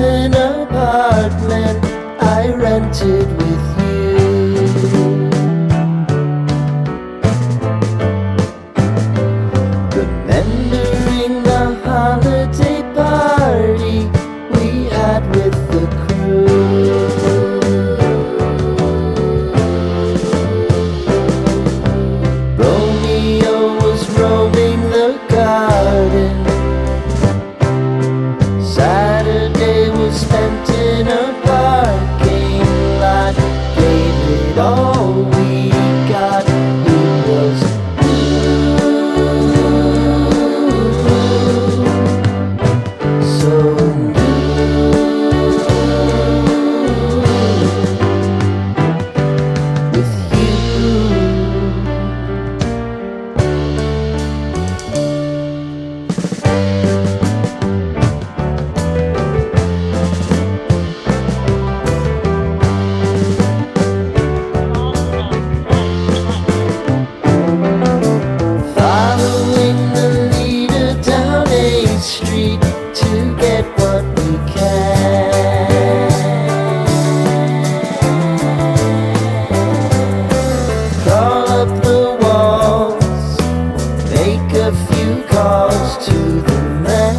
basement apartment I rented with you. Remembering the holiday party we had with the crew. Romeo was roaming the garden. Saturday was spent in a parking lot. Gave it all we got. It was so with you. Following the leader down 8th Street to get what we can. Crawl up the walls, make a few calls to the man.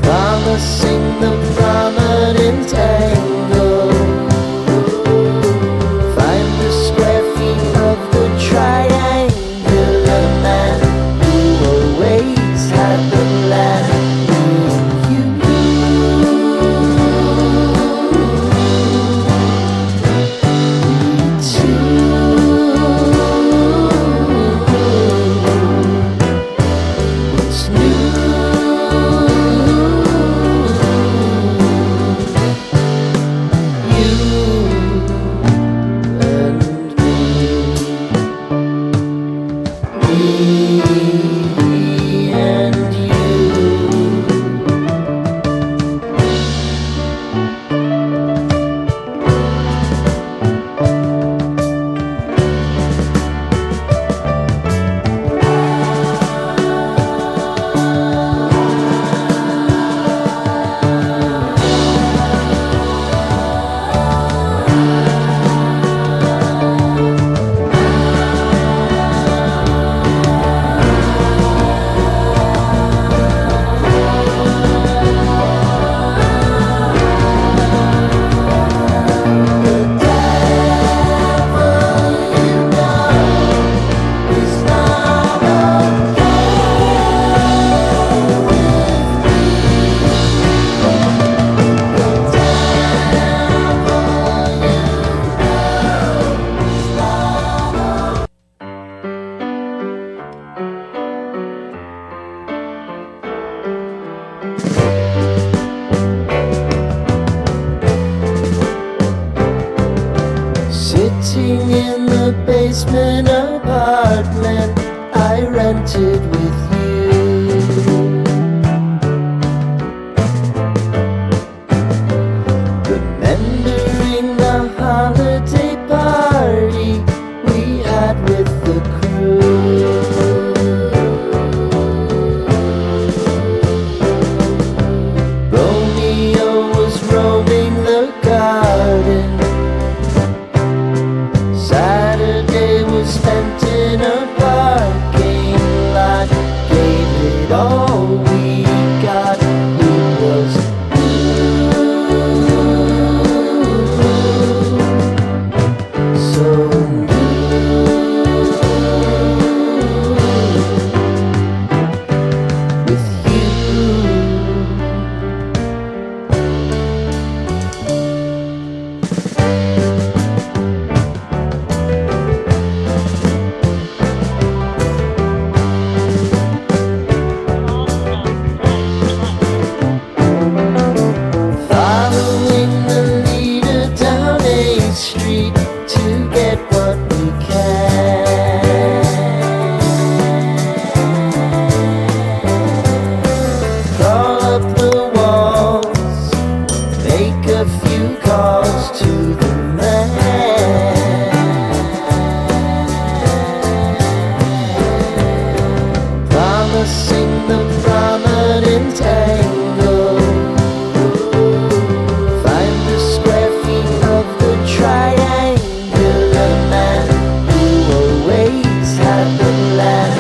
Promising the prominent angle. Find the square feet of the triangular man who always had the land. You, me too. What's new? You and me, and you. Sitting in the basement apartment I rented with you. Remembering the holiday party we had with the crew. Romeo was roaming the garden. Saturday was spent promising the prominent angle. Find the square feet of the triangular man who always had the land.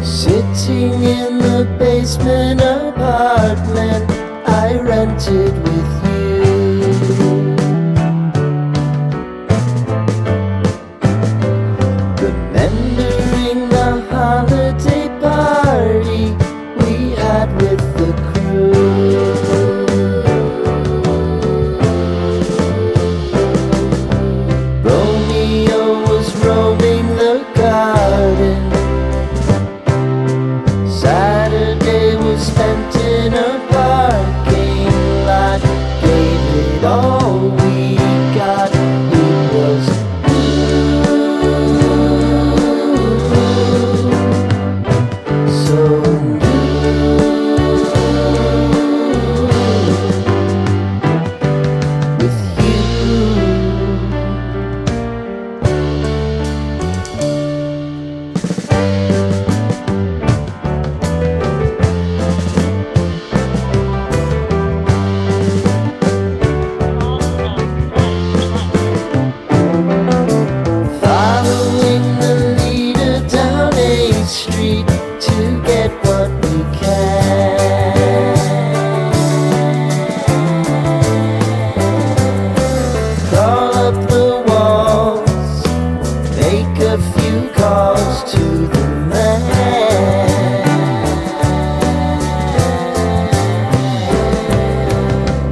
Sitting in the basement apartment I rented with you, remembering the holiday party we had with the crew. Romeo was roaming the garden. Saturday was spent in a parking lot. Gave it all we got. It was so with you. Following the leader down 8th Street to get what we can. Crawl up the walls, make a few calls to the man.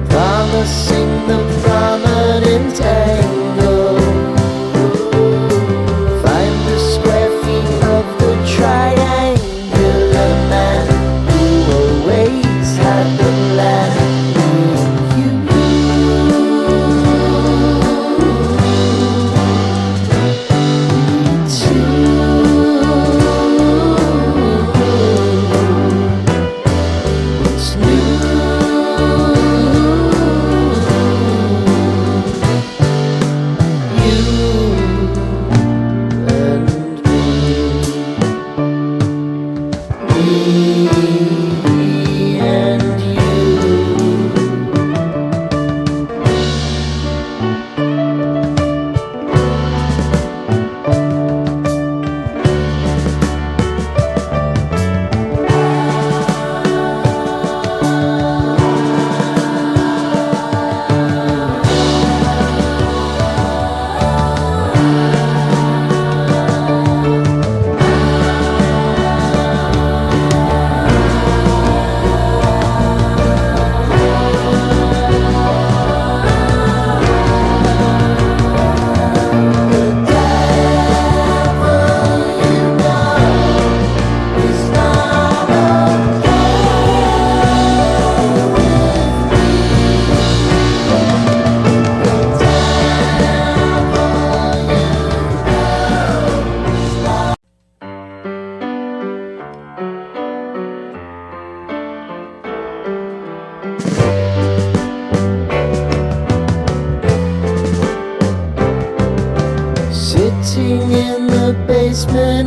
Promising the prominent angle. Find the square feet of the triangular man who always had the land. You too.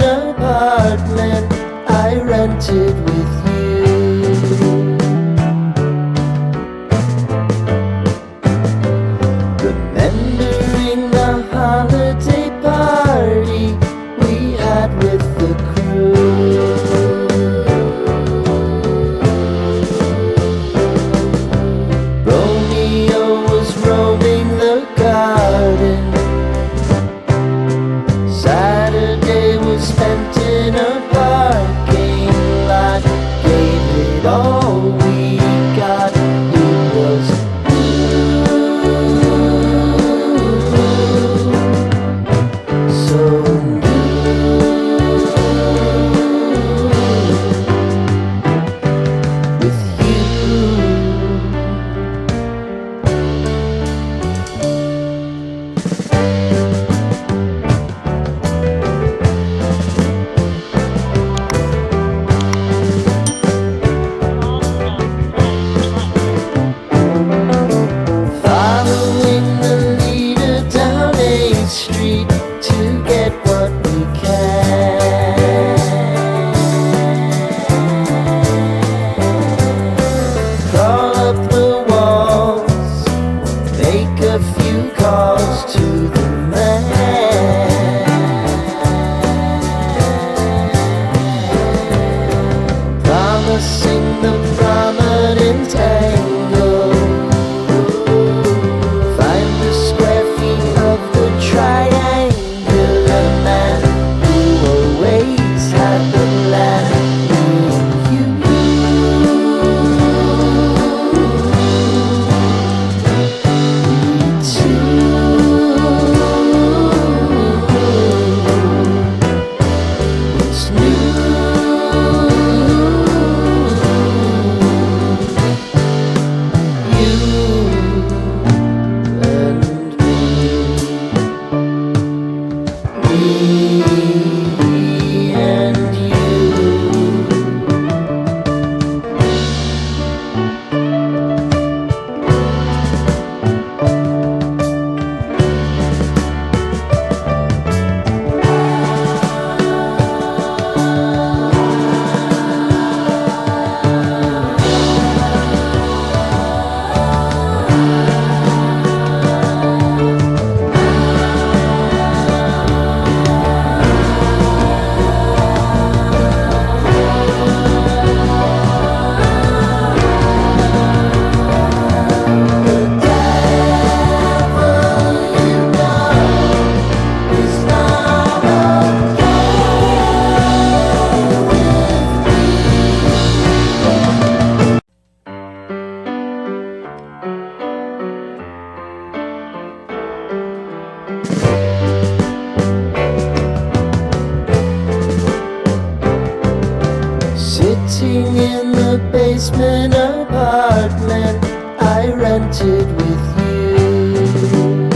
apartment I rented with you. Remembering the holiday party we had with the crew. Romeo was roaming the garden. Saturday was spent in a parking lot. Gave it all we got. It was so with you. Following the leader down 8th Street to get what we can. Crawl up the walls, make a few calls to the man. Promising the prominent angle. Find the square feet of the triangular man who always had the plan. You What's new? You and me, me and you. Sitting in the basement apartment I rented with you.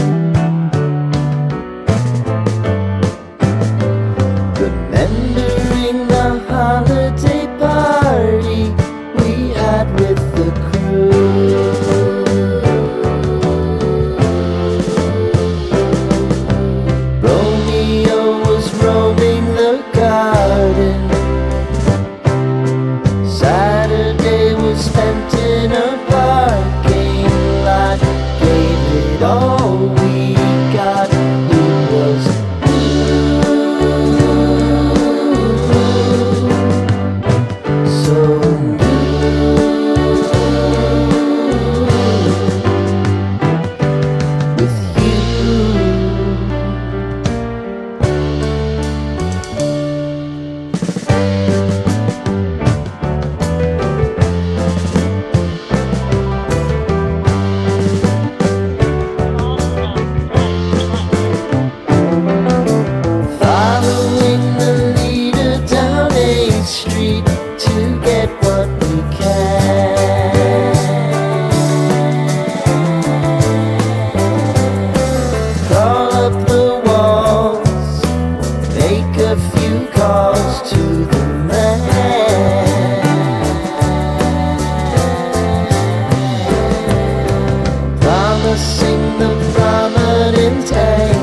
Remembering the holiday party we had with the crew. Romeo was roaming the garden. Saturday was spent in a parking lot. Gave it all we got. It was so with you. Following the leader down 8th Street to get what we can. Crawl up the walls, make a few calls to the man. Promising the prominent angle.